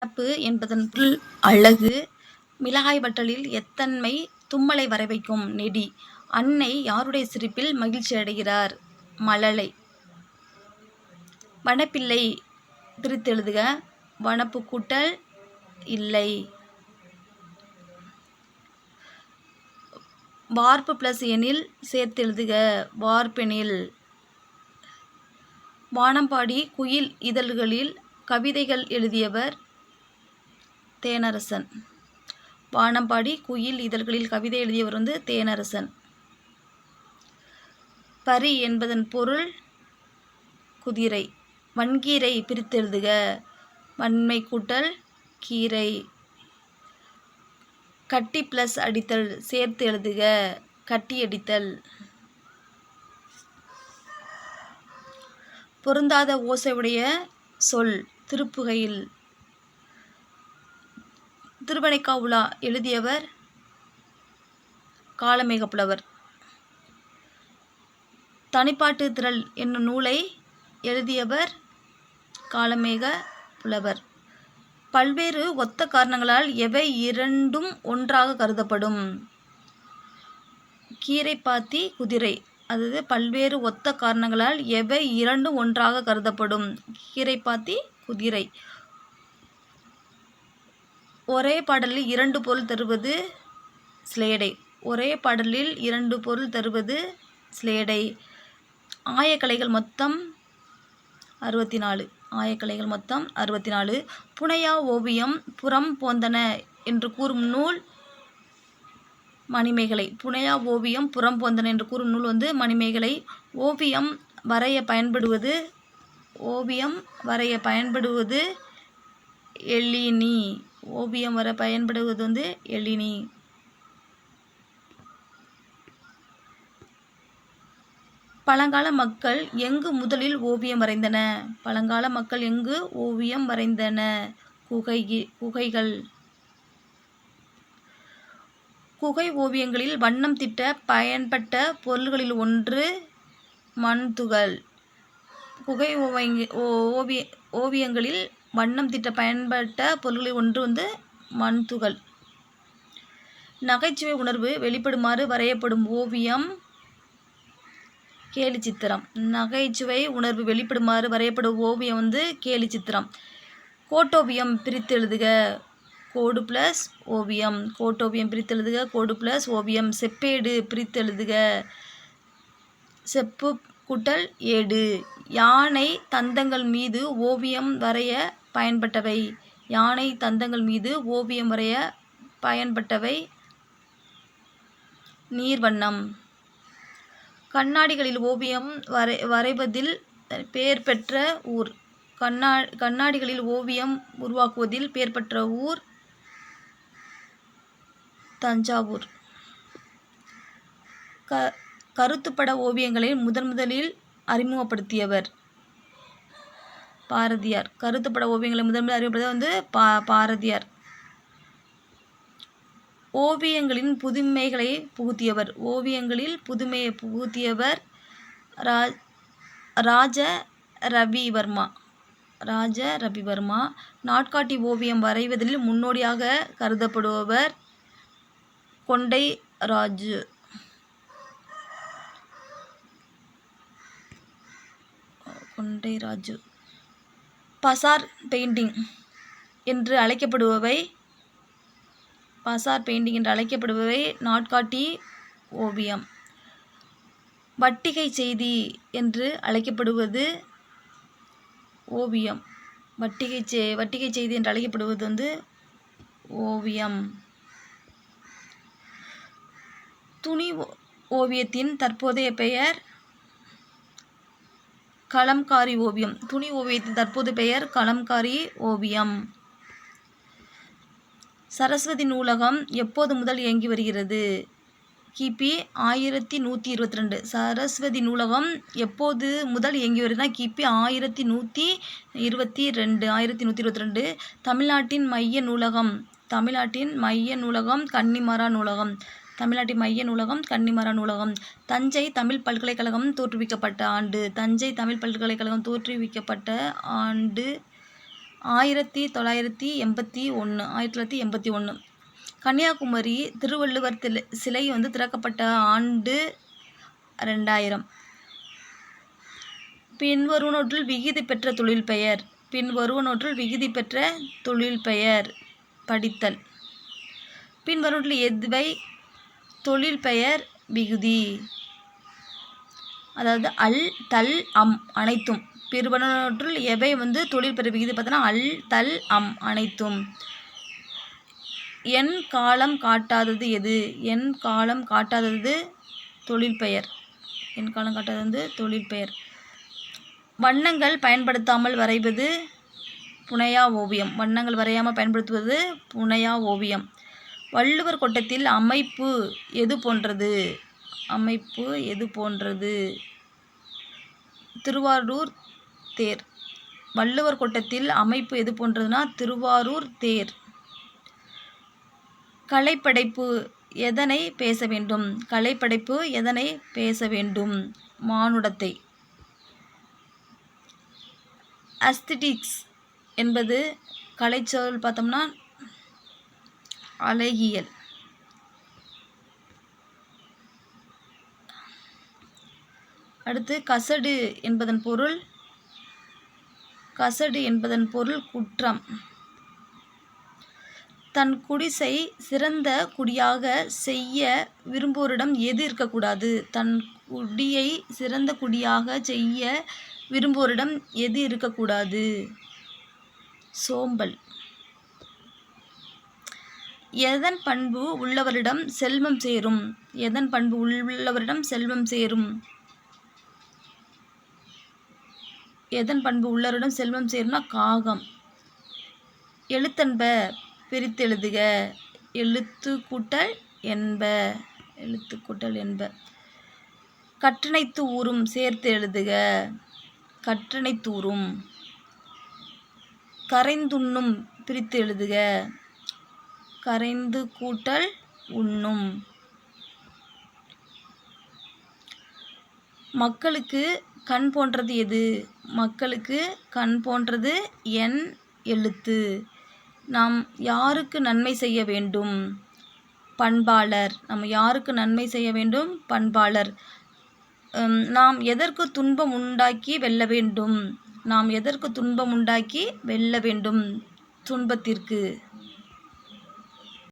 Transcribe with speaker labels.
Speaker 1: சிறப்பு என்பதன் பொருள் அழகு. மிளகாய் வற்றலில் எத்தன்மை தும்மலை வரவைக்கும் நெடி. அன்னை யாருடைய சிரிப்பில் மகிழ்ச்சி அடைகிறார்? மழலை. வனப்பில்லை பிரித்தெழுதுக. வனப்பு கூட்டல் இல்லை. வார்ப்பு பிளஸ் எனில் சேர்த்தெழுதுக. வார்ப்பெனில். வானம்பாடி குயில் இதழ்களில் கவிதைகள் எழுதியவர் தேனரசன். வானம்பாடி குயில் இதழ்களில் கவிதை எழுதியவர் தேனரசன். பரி என்பதன் பொருள் குதிரை. வன்கீரை பிரித்தெழுதுக. வன்மை கூட்டல் கீரை. கட்டி பிளஸ் அடித்தல் சேர்த்து எழுதுக. கட்டியடித்தல். பொருந்தாத ஓசையுடைய சொல் திருப்புகையில். திருவனைக்காவுலா எழுதியவர் காளமேகப்புலவர். தனிப்பாட்டு திரள் என்னும் நூலை எழுதியவர் காளமேக புலவர். பல்வேறு ஒத்த காரணங்களால் எவை இரண்டும் ஒன்றாக கருதப்படும்? கீரைப்பாத்தி குதிரை. அதாவது பல்வேறு ஒத்த காரணங்களால் எவை இரண்டும் ஒன்றாக கருதப்படும்? கீரைப்பாத்தி குதிரை. ஒரே பாடலில் இரண்டு பொருள் தருவது ஸ்லேடை. ஒரே பாடலில் இரண்டு பொருள் தருவது ஸ்லேடை. ஆயக்கலைகள் மொத்தம் 64. ஆயக்கலைகள் மொத்தம் 64. புனையா ஓவியம் புறம் போந்தன என்று கூறும் நூல் மணிமேகலை. புனையா ஓவியம் புறம் போந்தன என்று கூறும் நூல் மணிமேகலை. ஓவியம் வரைய பயன்படுவது எழினி. ஓவியம் வர பயன்படுவது எழினி. பழங்கால மக்கள் எங்கு முதலில் ஓவியம் வரைந்தன? பழங்கால மக்கள் எங்கு ஓவியம் வரைந்தன? குகைகள். குகை ஓவியங்களில் வண்ணம் தீட்ட பயன்பட்ட பொருள்களில் ஒன்று மண்துகள். குகை ஓவியங்களில் வண்ணம் தீட்ட பயன்பட்ட பொருள்களில் ஒன்று மண்துகள். நகைச்சுவை உணர்வு வெளிப்படுமாறு வரையப்படும் ஓவியம் கேலி சித்திரம். நகைச்சுவை உணர்வு வெளிப்படுமாறு வரையப்படும் ஓவியம் கேலி சித்திரம். கோட்டோவியம் பிரித்தெழுதுக. கோடு பிளஸ் ஓவியம். கோட்டோவியம் பிரித்தெழுதுக. கோடு பிளஸ் ஓவியம். செப்பேடு பிரித்தெழுதுக. செப்பு கூட்டல் ஏடு. யானை தந்தங்கள் மீது ஓவியம் வரைய பயன்பட்டவை. யானை தந்தங்கள் மீது ஓவியம் வரைய பயன்பட்டவை நீர்வண்ணம். கண்ணாடிகளில் ஓவியம் வரைவதில் பெயர் பெற்ற ஊர். கண்ணாடிகளில் ஓவியம் உருவாக்குவதில் பெயர் பெற்ற ஊர் தஞ்சாவூர். கருத்துப்பட ஓவியங்களை முதலில் அறிமுகப்படுத்தியவர் பாரதியார். கருத்துப்பட ஓவியங்களை முதலில் அறிமுகப்படுத்தியவர் பாரதியார். ஓவியங்களின் புதுமைகளை புகுத்தியவர். ஓவியங்களில் புதுமையை புகுத்தியவர் ராஜ ரவிவர்மா. நாட்காட்டி ஓவியம் வரைவதில் முன்னோடியாக கருதப்படுபவர் கொண்டை ராஜு. பசார் பெயிண்டிங் என்று அழைக்கப்படுபவை நாட்காட்டி ஓவியம். வட்டிகை செய்தி என்று அழைக்கப்படுவது ஓவியம். வட்டிகை செய்தி என்று அழைக்கப்படுவது ஓவியம். துணி ஓவியத்தின் தற்போதைய பெயர் கலம்காரி ஓவியம். துணி ஓவியத்தின் தற்போதைய பெயர் கலம்காரி ஓவியம். சரஸ்வதி நூலகம் எப்போது முதல் இயங்கி வருகிறது? கிபி 1122. சரஸ்வதி நூலகம் எப்போது முதல் இயங்கி வருகிறதுனா கிபி 1122. தமிழ்நாட்டின் மைய நூலகம் கன்னிமரா நூலகம். தஞ்சை தமிழ் பல்கலைக்கழகம் தோற்றுவிக்கப்பட்ட ஆண்டு. 1981 கன்னியாகுமரி திருவள்ளுவர் சிலை வந்து திறக்கப்பட்ட ஆண்டு 2000. பின்வருவனவற்றுள் விகுதி பெற்ற தொழிற்பெயர். விகுதி பெற்ற தொழிற்பெயர் படித்தல். பின்வருவனவற்றில் எதுவை தொழிற்பெயர் விகுதி? அதாவது அல், தல், அம் அனைத்தும். பின்வருவனவற்றுள் எவை வந்து தொழிற்பெயர் விகுதி பார்த்தோன்னா அல், தல், அம் அனைத்தும். என் காலம் காட்டாதது எது? என் காலம் காட்டாதது தொழிற்பெயர். வண்ணங்கள் பயன்படுத்தாமல் வரைவது புனையா ஓவியம். வண்ணங்கள் வரையாமல் பயன்படுத்துவது புனையா ஓவியம். வள்ளுவர் கோட்டத்தில் அமைப்பு எது போன்றது? திருவாரூர் தேர். வள்ளுவர் கோட்டத்தில் அமைப்பு எது போன்றதுன்னா திருவாரூர் தேர். கலைப்படைப்பு எதனை பேச வேண்டும்? மானுடத்தை. அஸ்தெட்டிக்ஸ் என்பது கலைச்சொல் பார்த்தோம்னா அழகியல். அடுத்து கசடு என்பதன் பொருள் குற்றம். தன் குடிசை சிறந்த குடியாக செய்ய விரும்புவோரிடம் எது இருக்கக்கூடாது? தன் குடியை சிறந்த குடியாக செய்ய விரும்புவோரிடம் எது இருக்கக்கூடாது? சோம்பல். எதன் பண்பு உள்ளவரிடம் செல்வம் சேரும்னா காகம். எழுத்தென்ப பிரித்தெழுதுக. எழுத்து கூட்டல் என்ப. கற்றனைத்து ஊரும் சேர்த்து எழுதுக. கற்றனைத்தூரும். கரைந்துண்ணும் பிரித்து எழுதுக. கரைந்து கூட்டல் உண்ணும். மக்களுக்கு கண் போன்றது எது? மக்களுக்கு கண் போன்றது என் எழுத்து. நாம் யாருக்கு நன்மை செய்ய வேண்டும்? பண்பாளர். நாம் எதற்கு துன்பம் உண்டாக்கி வெல்ல வேண்டும்? துன்பத்திற்கு.